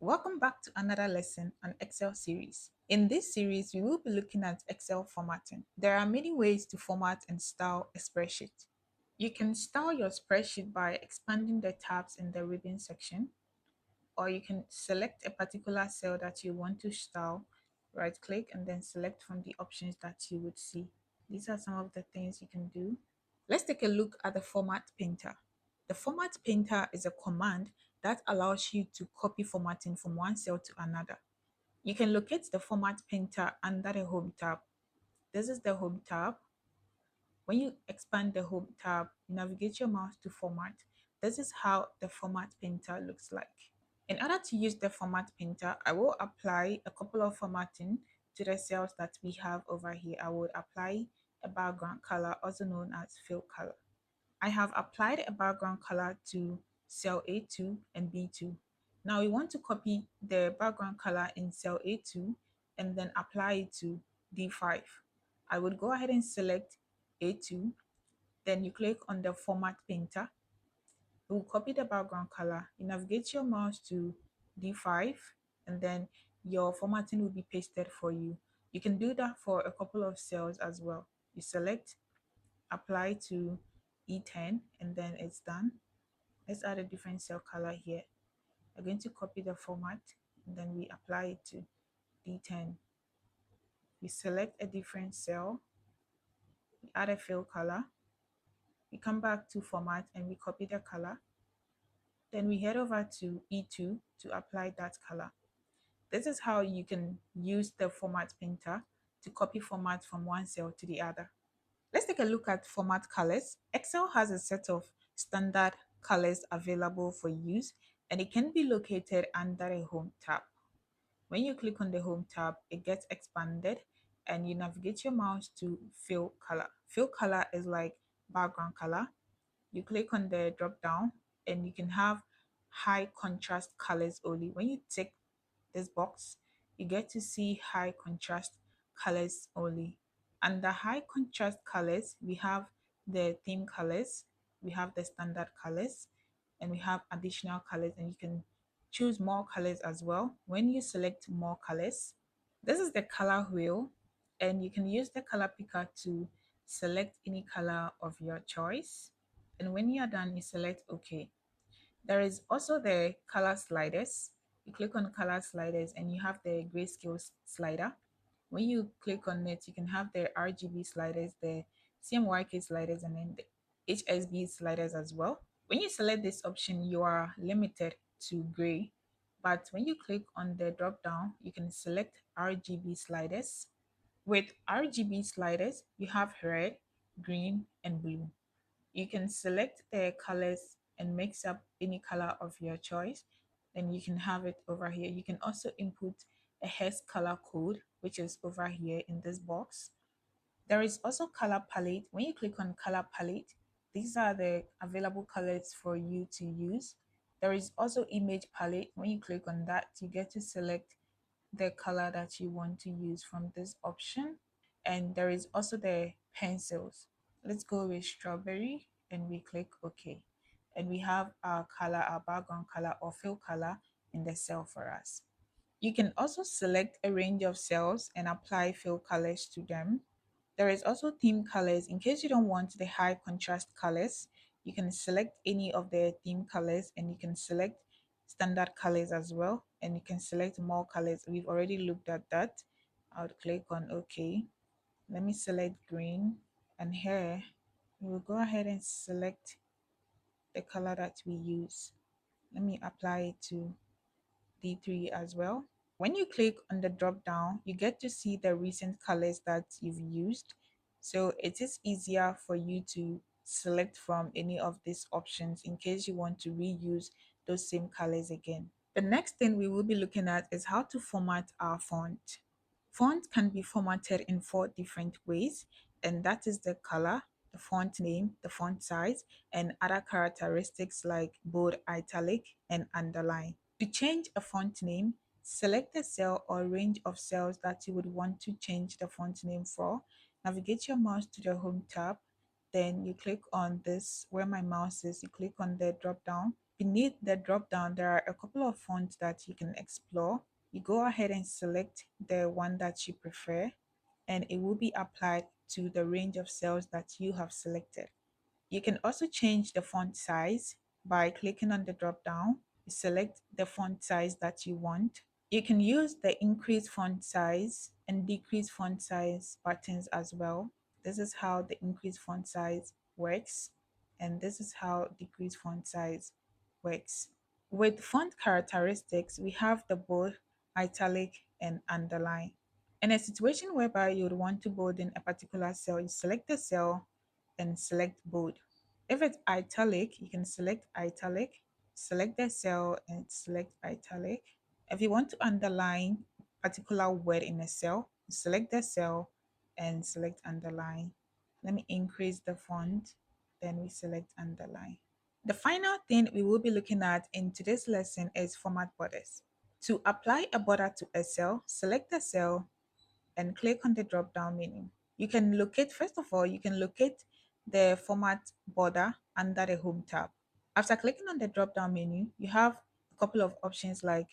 Welcome back to another lesson on Excel series. In this series, we will be looking at Excel formatting. There are many ways to format and style a spreadsheet. You can style your spreadsheet by expanding the tabs in the ribbon section, or you can select a particular cell that you want to style, right click, and then select from the options that you would see. These are some of the things you can do. Let's take a look at the format painter. The format painter is a command that allows you to copy formatting from one cell to another. You can locate the format painter under the home tab. This is the home tab. When you expand the home tab, you navigate your mouse to format. This is how the format painter looks like. In order to use the format painter, I will apply a couple of formatting to the cells that we have over here. I would apply a background color, also known as fill color. I have applied a background color to cell A2 and B2. Now we want to copy the background color in cell A2 and then apply it to D5. I would go ahead and select A2, then you click on the format painter. You will copy the background color. You navigate your mouse to D5 and then your formatting will be pasted for you. You can do that for a couple of cells as well. You select apply to E10 and then it's done. Let's add a different cell color here. We're going to copy the format and then we apply it to D10. We select a different cell, we add a fill color, we come back to format and we copy the color. Then we head over to E2 to apply that color. This is how you can use the format painter to copy format from one cell to the other. Let's take a look at format colors. Excel has a set of standard colors available for use, and it can be located under a home tab. When you click on the home tab, it gets expanded and you navigate your mouse to fill color. Fill color is like background color. You click on the drop down and you can have high contrast colors only. When you tick this box, you get to see high contrast colors only. Under high contrast colors, we have the theme colors, we have the standard colors, and we have additional colors, and you can choose more colors as well. When you select more colors, this is the color wheel, and you can use the color picker to select any color of your choice. And when you are done, you select OK. There is also the color sliders. You click on color sliders and you have the grayscale slider. When you click on it, you can have the RGB sliders, the CMYK sliders, and then the HSB sliders as well. When you select this option, you are limited to gray. But when you click on the drop down, you can select RGB sliders. With RGB sliders, you have red, green, and blue. You can select the colors and mix up any color of your choice. Then you can have it over here. You can also input a hex color code, which is over here in this box. There is also color palette. When you click on color palette, these are the available colors for you to use. There is also image palette. When you click on that, you get to select the color that you want to use from this option. And there is also the pencils. Let's go with strawberry and we click OK. And we have our color, our background color or fill color in the cell for us. You can also select a range of cells and apply fill colors to them. There is also theme colors. In case you don't want the high contrast colors, you can select any of the theme colors and you can select standard colors as well. And you can select more colors. We've already looked at that. I would click on OK. Let me select green. And here, we will go ahead and select the color that we use. Let me apply it to D3 as well. When you click on the drop down, you get to see the recent colors that you've used. So it is easier for you to select from any of these options in case you want to reuse those same colors again. The next thing we will be looking at is how to format our font. Font can be formatted in 4 different ways, and that is the color, the font name, the font size, and other characteristics like bold, italic, and underline. To change a font name, select a cell or range of cells that you would want to change the font name for. Navigate your mouse to the home tab. Then you click on this where my mouse is. You click on the drop down Beneath the drop down, there are a couple of fonts that you can explore. You go ahead and select the one that you prefer, and it will be applied to the range of cells that you have selected. You can also change the font size by clicking on the drop down. You select the font size that you want. You can use the increase font size and decrease font size buttons as well. This is how the increase font size works, and this is how decrease font size works. With font characteristics, we have the bold, italic, and underline. In a situation whereby you would want to bold in a particular cell, you select the cell and select bold. If it's italic, you can select italic, select the cell and select italic. If you want to underline a particular word in a cell, select the cell and select underline. Let me increase the font, then we select underline. The final thing we will be looking at in today's lesson is format borders. To apply a border to a cell, select the cell and click on the drop down menu. You can locate, first of all, you can locate the format border under the home tab. After clicking on the drop down menu, you have a couple of options like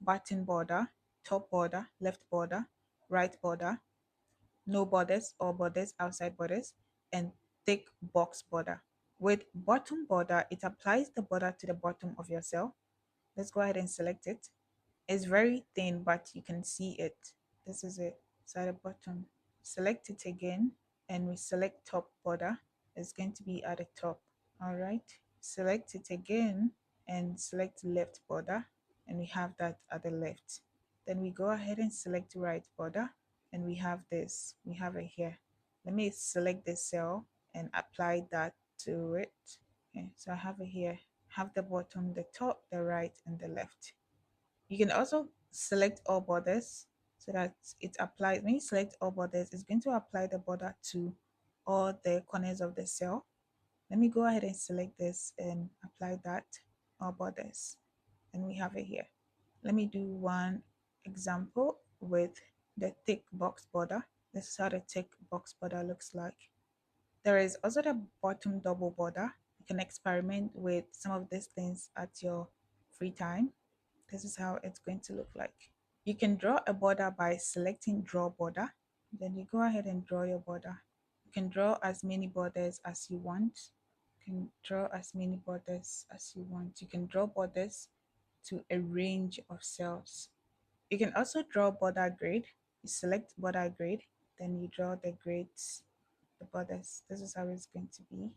button border, top border, left border, right border, no borders or borders, outside borders, and thick box border. With bottom border, it applies the border to the bottom of your cell. Let's go ahead and select it. It's very thin, but you can see it. This is it. So at the bottom, select it again, and we select top border. It's going to be at the top. All right. Select it again and select left border, and we have that at the left. Then we go ahead and select right border, and we have this. We have it here. Let me select the cell and apply that to it. Okay, so I have it here. Have the bottom, the top, the right, and the left. You can also select all borders so that it applies. When you select all borders, it's going to apply the border to all the corners of the cell. Let me go ahead and select this and apply that, all borders. And we have it here. Let me do one example with the thick box border. This is how the thick box border looks like. There is also the bottom double border. You can experiment with some of these things at your free time. This is how it's going to look like. You can draw a border by selecting draw border. Then you go ahead and draw your border. You can draw as many borders as you want. You can draw as many borders as you want. You can draw borders to a range of cells. You can also draw border grid. You select border grid, then you draw the grids, the borders. This is how it's going to be.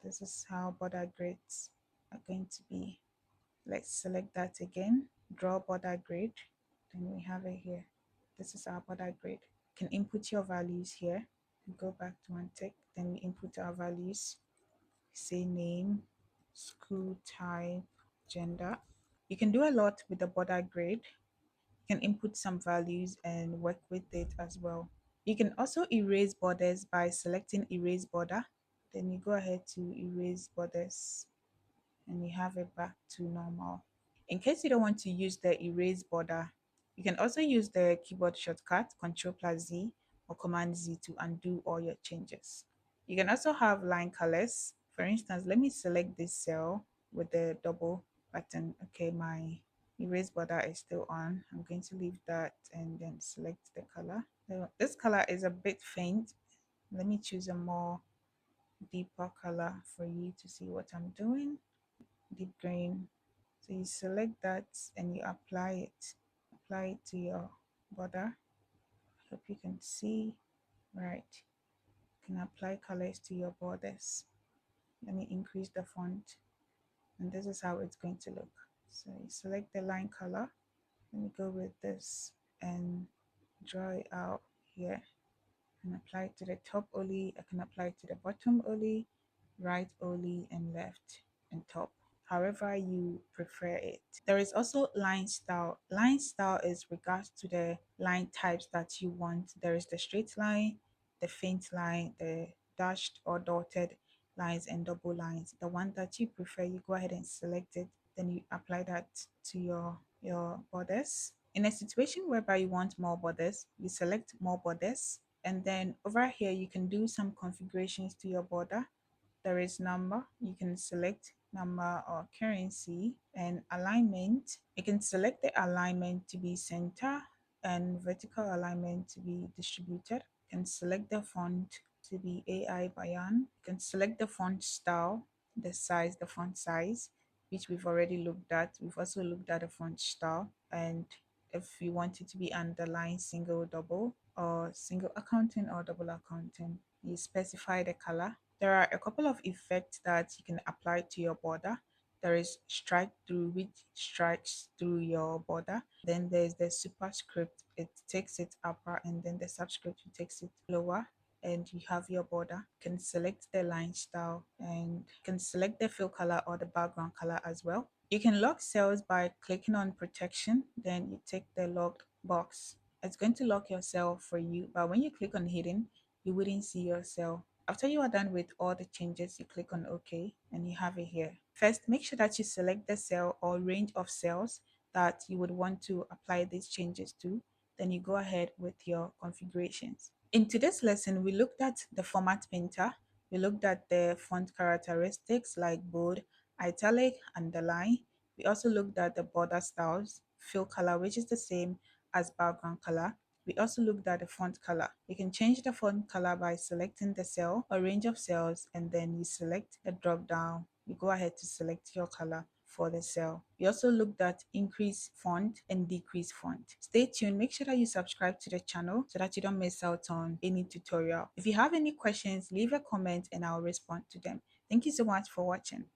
This is how border grids are going to be. Let's select that again, draw border grid, then we have it here. This is our border grid. You can input your values here. Go back to one tick, then we input our values. Say name, school type, gender. You can do a lot with the border grid. You can input some values and work with it as well. You can also erase borders by selecting erase border. Then you go ahead to erase borders and you have it back to normal. In case you don't want to use the erase border, you can also use the keyboard shortcut Ctrl plus Z or Command Z to undo all your changes. You can also have line colors. For instance, let me select this cell with the double button. Okay, my erase border is still on. I'm going to leave that and then select the color. Now, this color is a bit faint. Let me choose a more deeper color for you to see what I'm doing. Deep green. So you select that and you apply it to your border. Hope you can see. Right, you can apply colors to your borders. Let me increase the font, and this is how it's going to look. So you select the line color. Let me go with this and draw it out here and apply it to the top only. I can apply it to the bottom only, right only, and left and top, however you prefer it. There is also line style. Line style is regards to the line types that you want. There is the straight line, the faint line, the dashed or dotted lines, and double lines. The one that you prefer, you go ahead and select it, then you apply that to your borders. In a situation whereby you want more borders, you select more borders, and then over here you can do some configurations to your border. There is number, you can select number or currency, and alignment. You can select the alignment to be center and vertical alignment to be distributed. You can select the font to be AI Bayan. You can select the font style, the size, the font size, which we've already looked at. We've also looked at the font style, and if you want it to be underline, single, double, or single accounting or double accounting, you specify the color. There are a couple of effects that you can apply to your border. There is strike through, which strikes through your border. Then there's the superscript, it takes it upper, and then the subscript, it takes it lower. And you have your border. You can select the line style and you can select the fill color or the background color as well. You can lock cells by clicking on protection, then you take the lock box. It's going to lock your cell for you, but when you click on hidden, you wouldn't see your cell. After you are done with all the changes, you click on OK and you have it here. First, make sure that you select the cell or range of cells that you would want to apply these changes to. Then you go ahead with your configurations. In today's lesson, we looked at the format painter. We looked at the font characteristics like bold, italic, underline. We also looked at the border styles, fill color, which is the same as background color. We also looked at the font color. You can change the font color by selecting the cell or range of cells, and then you select the drop down. You go ahead to select your color for the cell. We also looked at increase font and decrease font. Stay tuned. Make sure that you subscribe to the channel so that you don't miss out on any tutorial. If you have any questions, leave a comment and I'll respond to them. Thank you so much for watching.